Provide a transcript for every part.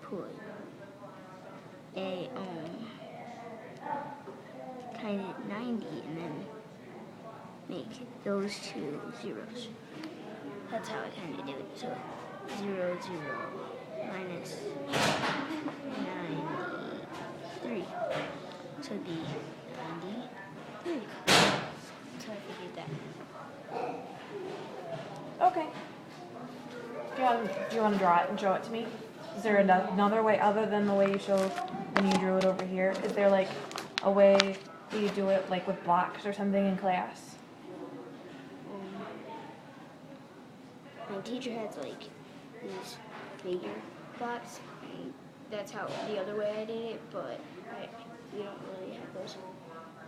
put a kind of 90 and then make those two zeros. That's how I kind of do it. So 0, 0 minus 93. So it'd be 93. So I figured that. Okay. Do you want to draw it and show it to me? Is there another way other than the way you showed when you drew it over here? Is there like a way that you do it like with blocks or something in class? My teacher has like these figure blocks, and that's how the other way I did it, but we don't really have those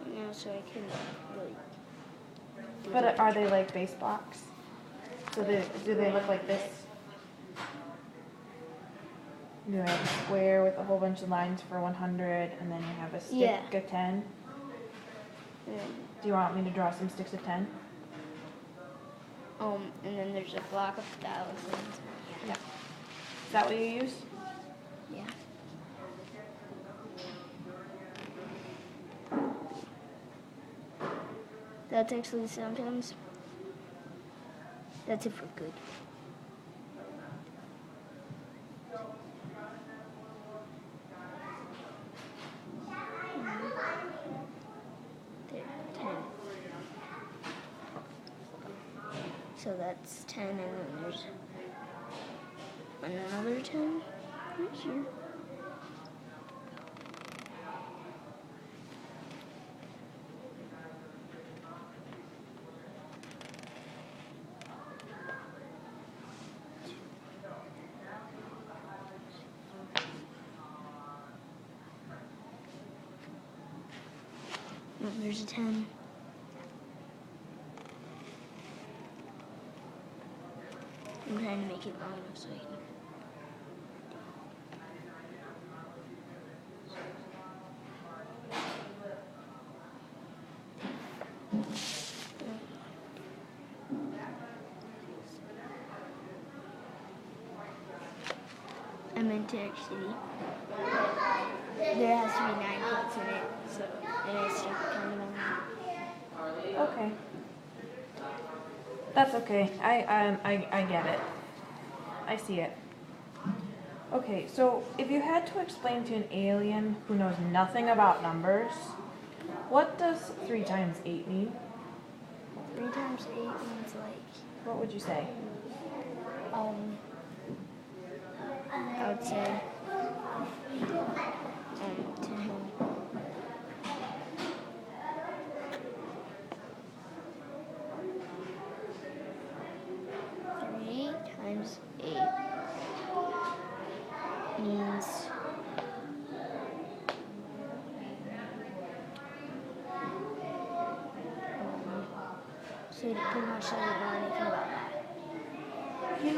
right now, so I couldn't really do But that. are they like base blocks? So do they look like this? You have a square with a whole bunch of lines for 100, and then you have a stick Yeah. of 10. Do you want me to draw some sticks of 10? And then there's a block of thousands. Yeah. Is that what you use? Yeah. That's actually sometimes. That's it for good. There, 10. So that's 10, and then there's another 10 right here. Oh, there's a 10. I'm trying to make it long enough so I can. I meant to actually. There has to be 9 points in it, so I stuck counting on that. Okay. That's okay. I get it. I see it. Okay, so if you had to explain to an alien who knows nothing about numbers, what does 3 times 8 mean? 3 times 8 means like. What would you say? I would say. To him. Three times 8 means so he pretty much doesn't know anything about that. He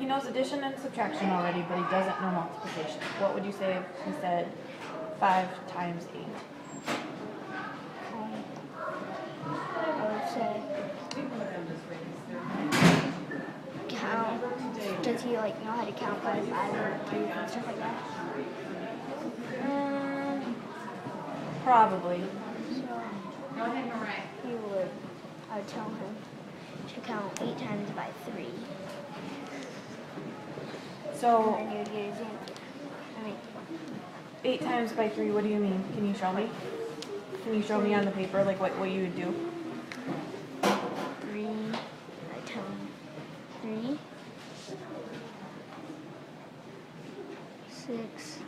knows addition and subtraction already, but he doesn't know multiplication. What would you say if he said 5 times 8? I would say count. Does he like know how to count by 5 or 3 and stuff like that? Probably. So I would tell him to count 8 times by 3. So And then you would get his answer. 8 times by 3, what do you mean? Can you show me? Can you show me on the paper like what you would do? 3, I tell him 3, 6,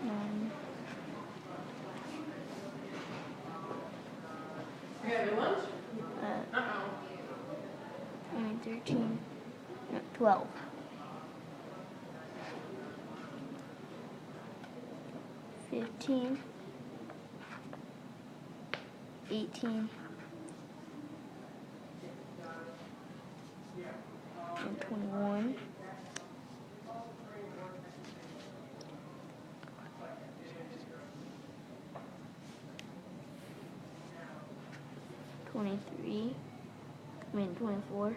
9, You having lunch? 13, no, 12. 15, 18, and 21. 23, 24,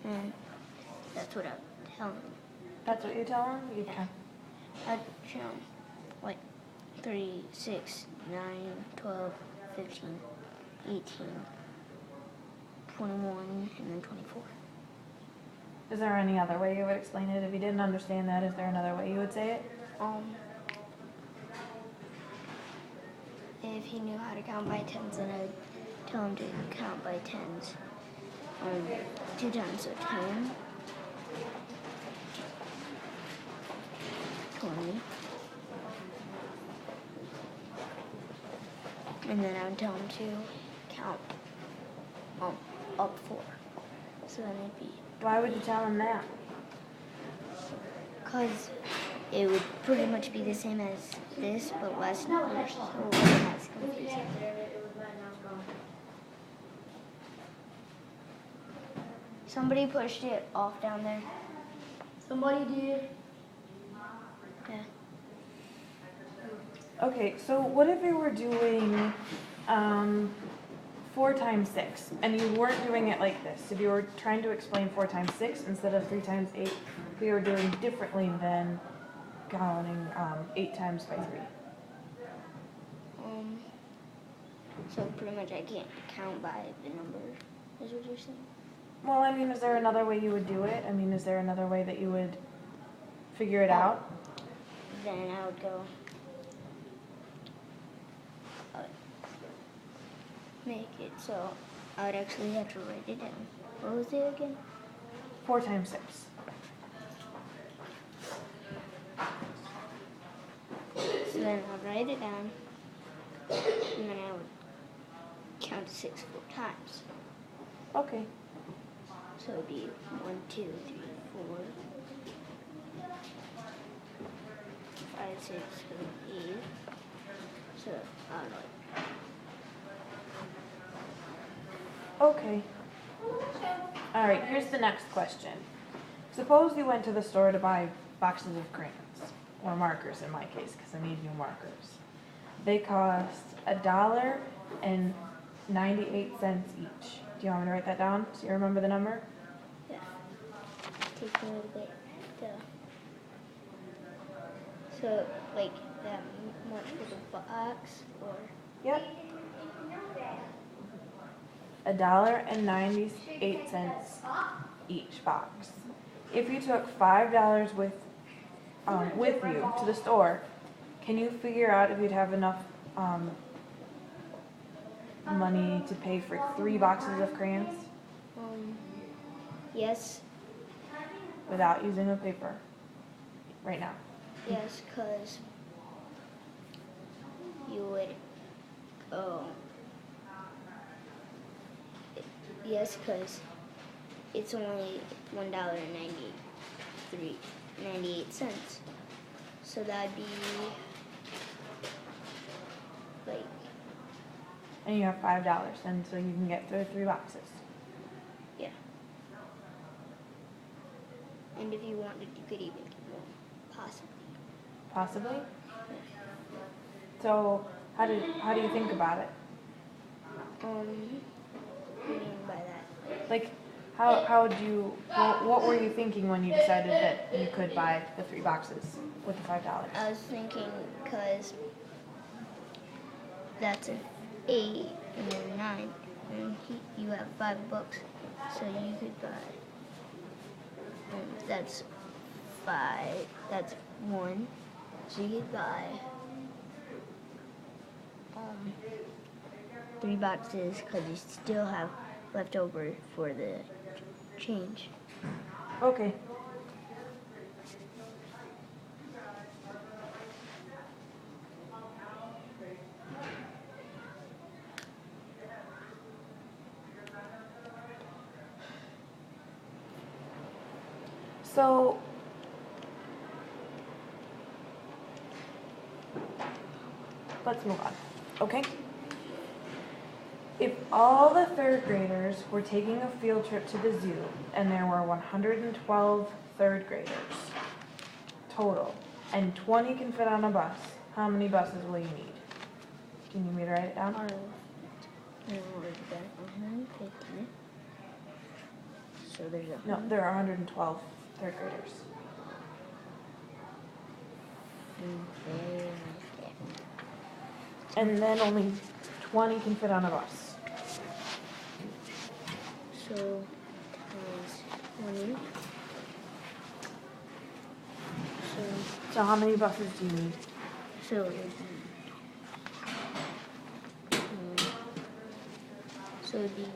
And that's what I'm telling him. That's what you tell them? You can. I'd show him like 3, 6, 9, 12, 15, 18, 21, and then 24. Is there any other way you would explain it? If you didn't understand that, is there another way you would say it? If he knew how to count by tens, then I'd tell him to count by tens. 2 times, so 10, 20, and then I would tell him to count up 4. So then it'd be, Why would you tell him that? because it would pretty much be the same as this, but less numbers, so it wasn't as confusing. Somebody pushed it off down there. Somebody did. Yeah. Okay, so what if you were doing 4 times 6 and you weren't doing it like this? If you were trying to explain 4 times 6 instead of 3 times 8, we were doing differently than counting 8 times by 3. So pretty much I can't count by the number, is what you're saying? Well, I mean, is there another way you would do it? I mean, is there another way that you would figure it out? Then I would go, make it so I would actually have to write it down. What was it again? 4 times 6. So then I'd write it down, and then I would count to 6 4 times. Okay. So it'd be 1, 2, 3, 4, 5, 6, 7, 8. So I would like. Okay. All right, here's the next question. Suppose you went to the store to buy boxes of crayons, or markers in my case, because I need new markers. They cost $1.98 each. Do you want me to write that down so you remember the number? Yeah. Take a little bit. So like that much for the box, or Yep. $1.98 each box. If you took $5 with you to the store, can you figure out if you'd have enough money to pay for 3 boxes of crayons yes, without using a paper right now? yes, because you would. Yes, because it's only $1.98. So that'd be like, And you have $5, and so you can get through 3 boxes. yeah. And if you wanted, you could even get more, possibly. Possibly? So how do you think about it? What do you mean by that? Like, how would you, what were you thinking when you decided that you could buy the 3 boxes with the $5? I was thinking, because that's an 8 and then 9, and you have 5 books, so you could buy. That's 5. That's 1. So you could buy 3 boxes, because you still have left over for the change. Okay. So let's move on, okay? If all the 3rd graders were taking a field trip to the zoo and there were 112 3rd graders total and 20 can fit on a bus, how many buses will you need? Do you need me to write it down? So there's a No, there are 112 third graders. Okay. And then only 20 can fit on a bus. So times 20. So how many buses do you need? So it would be, so it'd be